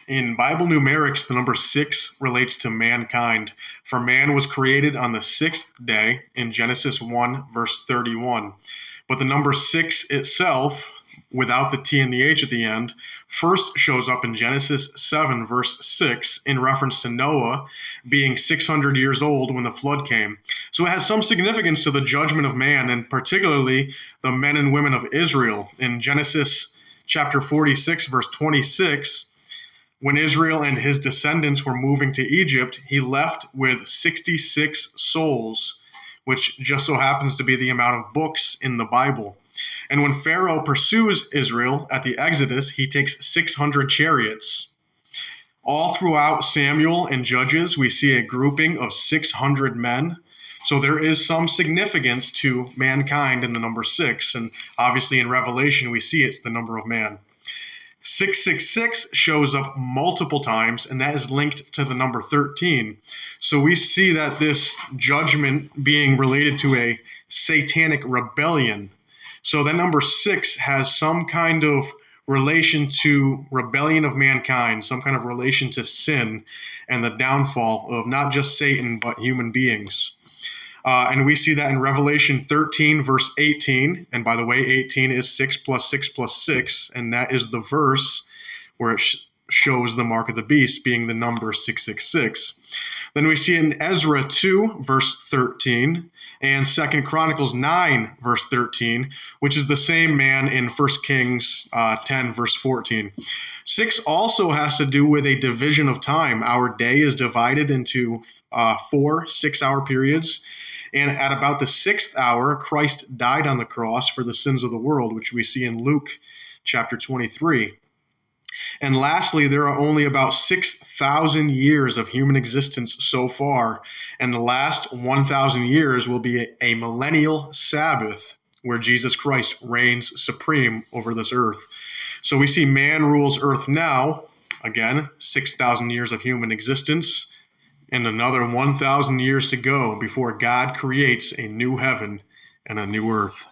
In Bible numerics, the number 6 relates to mankind. For man was created on the sixth day in Genesis 1, verse 31. But the number 6 itself, without the T and the H at the end, first shows up in Genesis 7, verse 6, in reference to Noah being 600 years old when the flood came. So it has some significance to the judgment of man, and particularly the men and women of Israel. In Genesis chapter 46, verse 26, when Israel and his descendants were moving to Egypt, he left with 66 souls, which just so happens to be the amount of books in the Bible. And when Pharaoh pursues Israel at the Exodus, he takes 600 chariots. All throughout Samuel and Judges, we see a grouping of 600 men. So there is some significance to mankind in the number 6. And obviously in Revelation, we see it's the number of man. 666 shows up multiple times, and that is linked to the number 13. So we see that this judgment being related to a satanic rebellion. So that number 6 has some kind of relation to rebellion of mankind, some kind of relation to sin and the downfall of not just Satan, but human beings. And we see that in Revelation 13, verse 18. And by the way, 18 is 6 plus 6 plus 6. And that is the verse where it shows the mark of the beast being the number 666. Then we see in Ezra 2, verse 13, and 2 Chronicles 9, verse 13, which is the same man in 1 Kings 10, verse 14. 6 also has to do with a division of time. Our day is divided into 4 6-hour periods. And at about the 6th hour, Christ died on the cross for the sins of the world, which we see in Luke chapter 23. And lastly, there are only about 6,000 years of human existence so far. And the last 1,000 years will be a millennial Sabbath where Jesus Christ reigns supreme over this earth. So we see man rules earth now, again, 6,000 years of human existence, and another 1,000 years to go before God creates a new heaven and a new earth.